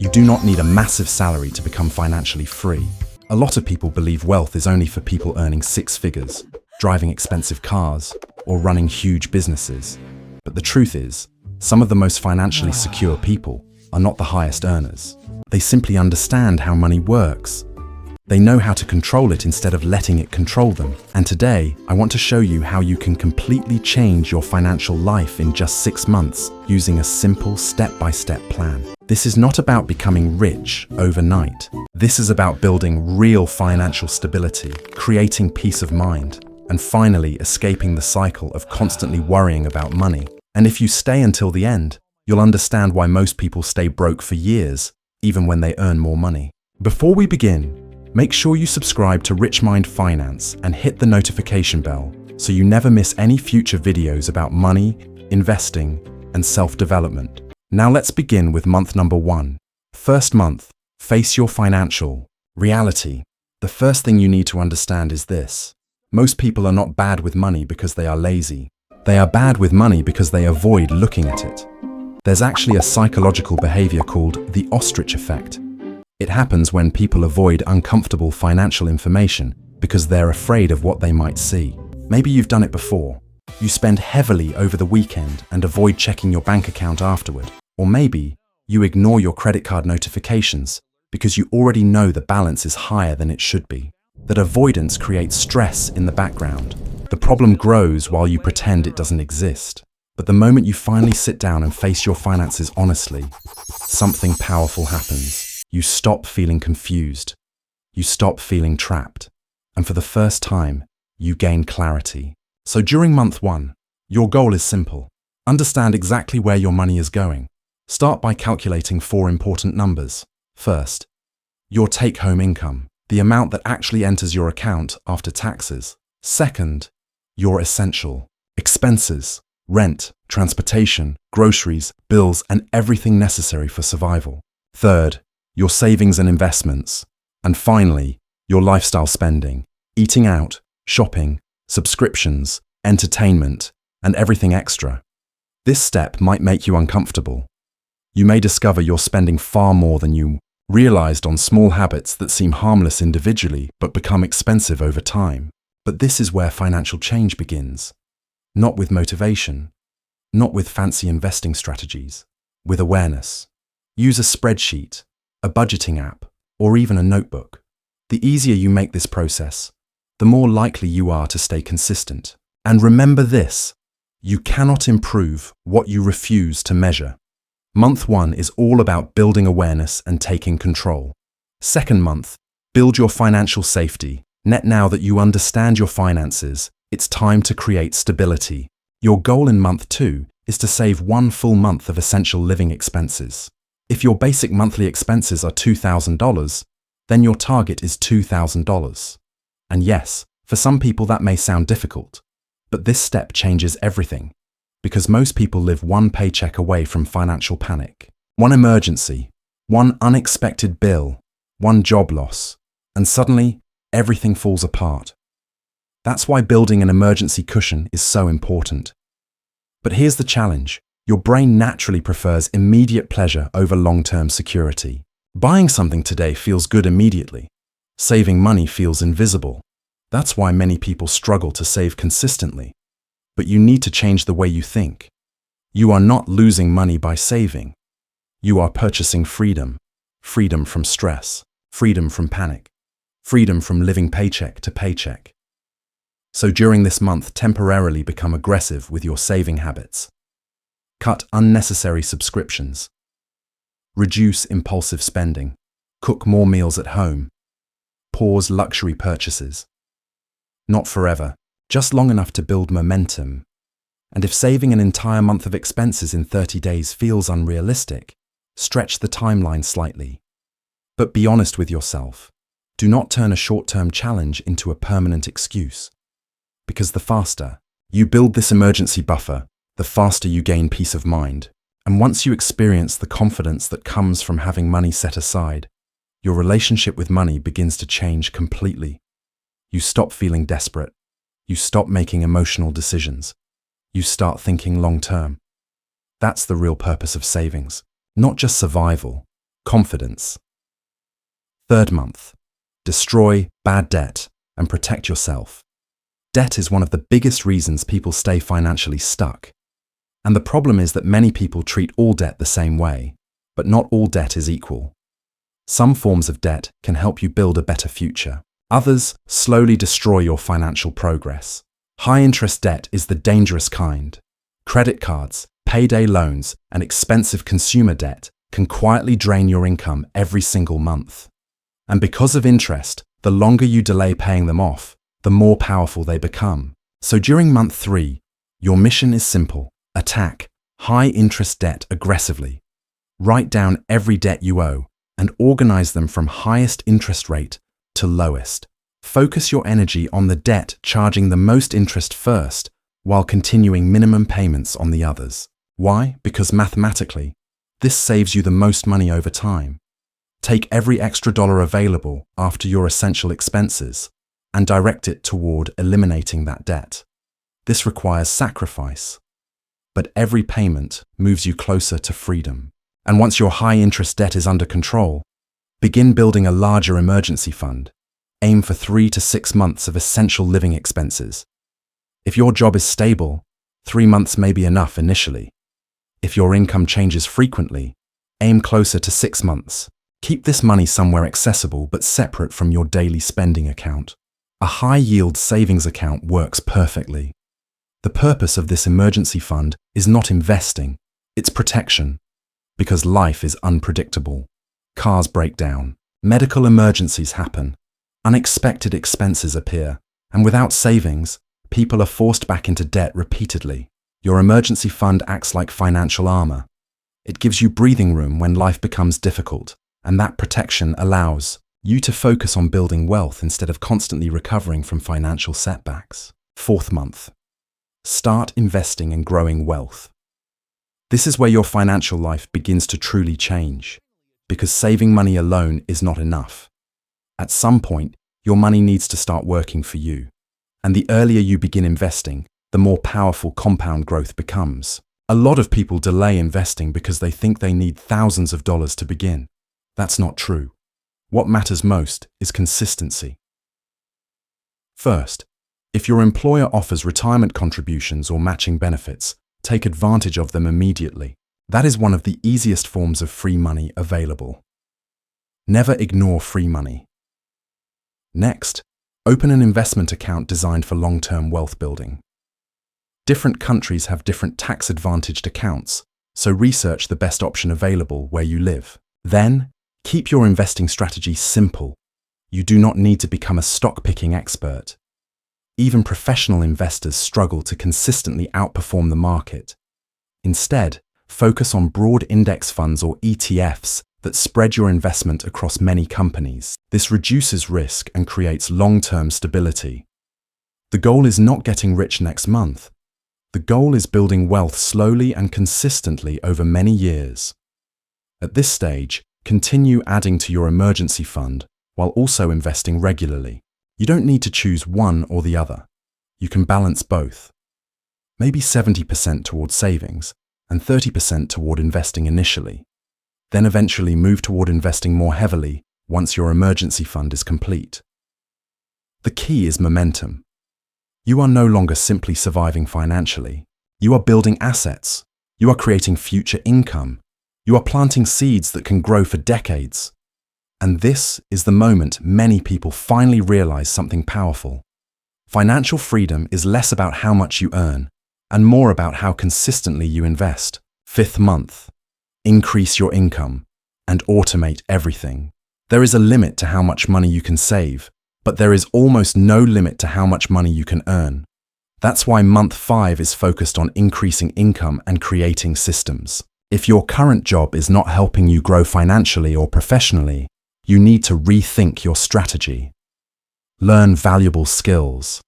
You do not need a massive salary to become financially free. A lot of people believe wealth is only for people earning six figures, driving expensive cars, or running huge businesses. But the truth is, some of the most financially secure people are not the highest earners. They simply understand how money works. They know how to control it instead of letting it control them. And today, I want to show you how you can completely change your financial life in just 6 months using a simple step-by-step plan. This is not about becoming rich overnight. This is about building real financial stability, creating peace of mind, and finally escaping the cycle of constantly worrying about money. And if you stay until the end, you'll understand why most people stay broke for years, even when they earn more money. Before we begin, make sure you subscribe to Rich Mind Finance and hit the notification bell so you never miss any future videos about money, investing, and self-development. Now let's begin with month number 1. First month, face your financial reality. The first thing you need to understand is this. Most people are not bad with money because they are lazy. They are bad with money because they avoid looking at it. There's actually a psychological behavior called the ostrich effect. It happens when people avoid uncomfortable financial information because they're afraid of what they might see. Maybe you've done it before. You spend heavily over the weekend and avoid checking your bank account afterward. Or maybe you ignore your credit card notifications because you already know the balance is higher than it should be. That avoidance creates stress in the background. The problem grows while you pretend it doesn't exist. But the moment you finally sit down and face your finances honestly, something powerful happens. You stop feeling confused. You stop feeling trapped. And for the first time, you gain clarity. So during month 1, your goal is simple. Understand exactly where your money is going. Start by calculating 4 important numbers. First, your take-home income, the amount that actually enters your account after taxes. Second, your essential expenses, rent, transportation, groceries, bills, and everything necessary for survival. Third, your savings and investments. And finally, your lifestyle spending, eating out, shopping, subscriptions, entertainment, and everything extra. This step might make you uncomfortable. You may discover you're spending far more than you realized on small habits that seem harmless individually but become expensive over time. But this is where financial change begins. Not with motivation, not with fancy investing strategies, with awareness. Use a spreadsheet, a budgeting app, or even a notebook. The easier you make this process, the more likely you are to stay consistent. And remember this, you cannot improve what you refuse to measure. Month 1 is all about building awareness and taking control. Second month, build your financial safety. Now that you understand your finances, it's time to create stability. Your goal in month 2 is to save 1 full month of essential living expenses. If your basic monthly expenses are $2,000, then your target is $2,000. And yes, for some people that may sound difficult, but this step changes everything. Because most people live 1 paycheck away from financial panic. 1 emergency, 1 unexpected bill, 1 job loss, and suddenly everything falls apart. That's why building an emergency cushion is so important. But here's the challenge. Your brain naturally prefers immediate pleasure over long-term security. Buying something today feels good immediately. Saving money feels invisible. That's why many people struggle to save consistently. But you need to change the way you think. You are not losing money by saving. You are purchasing freedom. Freedom from stress. Freedom from panic. Freedom from living paycheck to paycheck. So during this month, temporarily become aggressive with your saving habits. Cut unnecessary subscriptions. Reduce impulsive spending. Cook more meals at home. Pause luxury purchases. Not forever. Just long enough to build momentum. And if saving an entire month of expenses in 30 days feels unrealistic, stretch the timeline slightly. But be honest with yourself. Do not turn a short-term challenge into a permanent excuse. Because the faster you build this emergency buffer, the faster you gain peace of mind. And once you experience the confidence that comes from having money set aside, your relationship with money begins to change completely. You stop feeling desperate. You stop making emotional decisions. You start thinking long-term. That's the real purpose of savings. Not just survival, Confidence. Third month. Destroy bad debt and protect yourself. Debt is one of the biggest reasons people stay financially stuck. And the problem is that many people treat all debt the same way, but not all debt is equal. Some forms of debt can help you build a better future. Others slowly destroy your financial progress. High-interest debt is the dangerous kind. Credit cards, payday loans, and expensive consumer debt can quietly drain your income every single month. And because of interest, the longer you delay paying them off, the more powerful they become. So during month 3, your mission is simple. Attack high-interest debt aggressively. Write down every debt you owe and organize them from highest interest rate to lowest. Focus your energy on the debt charging the most interest first, while continuing minimum payments on the others. Why? Because mathematically, this saves you the most money over time. Take every extra dollar available after your essential expenses and direct it toward eliminating that debt. This requires sacrifice, but every payment moves you closer to freedom. And once your high-interest debt is under control, begin building a larger emergency fund. Aim for 3 to 6 months of essential living expenses. If your job is stable, 3 months may be enough initially. If your income changes frequently, aim closer to 6 months. Keep this money somewhere accessible but separate from your daily spending account. A high-yield savings account works perfectly. The purpose of this emergency fund is not investing, it's protection. Because life is unpredictable. Cars break down, medical emergencies happen, unexpected expenses appear, and without savings, people are forced back into debt repeatedly. Your emergency fund acts like financial armor. It gives you breathing room when life becomes difficult, and that protection allows you to focus on building wealth instead of constantly recovering from financial setbacks. Fourth month. Start investing and growing wealth. This is where your financial life begins to truly change, because saving money alone is not enough. At some point, your money needs to start working for you. And the earlier you begin investing, the more powerful compound growth becomes. A lot of people delay investing because they think they need thousands of dollars to begin. That's not true. What matters most is consistency. First, if your employer offers retirement contributions or matching benefits, take advantage of them immediately. That is one of the easiest forms of free money available. Never ignore free money. Next, open an investment account designed for long-term wealth building. Different countries have different tax-advantaged accounts, so research the best option available where you live. Then, keep your investing strategy simple. You do not need to become a stock-picking expert. Even professional investors struggle to consistently outperform the market. Instead, focus on broad index funds or ETFs that spread your investment across many companies. This reduces risk and creates long-term stability. The goal is not getting rich next month. The goal is building wealth slowly and consistently over many years. At this stage, continue adding to your emergency fund while also investing regularly. You don't need to choose one or the other. You can balance both. Maybe 70% toward savings and 30% toward investing initially. Then eventually move toward investing more heavily once your emergency fund is complete. The key is momentum. You are no longer simply surviving financially. You are building assets. You are creating future income. You are planting seeds that can grow for decades. And this is the moment many people finally realize something powerful. Financial freedom is less about how much you earn and more about how consistently you invest. Fifth month. Increase your income and automate everything. There is a limit to how much money you can save, but there is almost no limit to how much money you can earn. That's why month 5 is focused on increasing income and creating systems. If your current job is not helping you grow financially or professionally, you need to rethink your strategy. Learn valuable skills.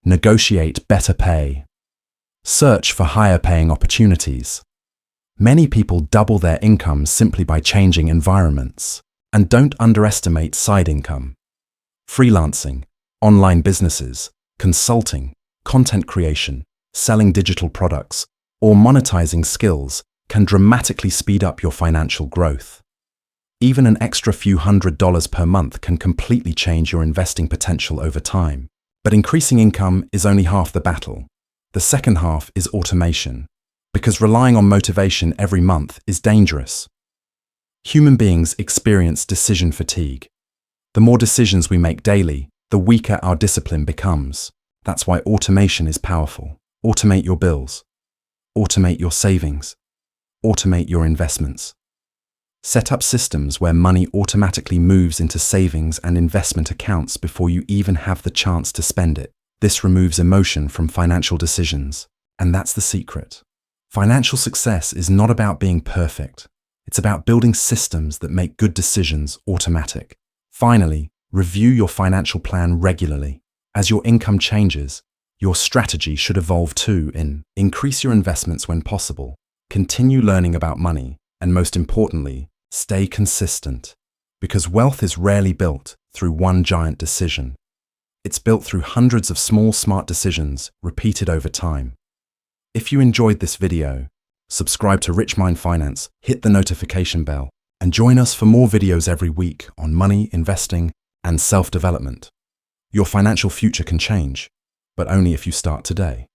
Negotiate better pay. Search for higher paying opportunities. Many people double their income simply by changing environments. And don't underestimate side income. Freelancing, online businesses, consulting, content creation, selling digital products, or monetizing skills can dramatically speed up your financial growth. Even an extra few $100s per month can completely change your investing potential over time. But increasing income is only half the battle. The second half is automation, because relying on motivation every month is dangerous. Human beings experience decision fatigue. The more decisions we make daily, the weaker our discipline becomes. That's why automation is powerful. Automate your bills. Automate your savings. Automate your investments. Set up systems where money automatically moves into savings and investment accounts before you even have the chance to spend it. This removes emotion from financial decisions, and that's the secret. Financial success is not about being perfect. It's about building systems that make good decisions automatic. Finally, review your financial plan regularly. As your income changes, your strategy should evolve too. Increase your investments when possible, continue learning about money, and most importantly, stay consistent. Because wealth is rarely built through one giant decision. It's built through hundreds of small, smart decisions repeated over time. If you enjoyed this video, subscribe to Rich Mind Finance, hit the notification bell, and join us for more videos every week on money, investing, and self-development. Your financial future can change, but only if you start today.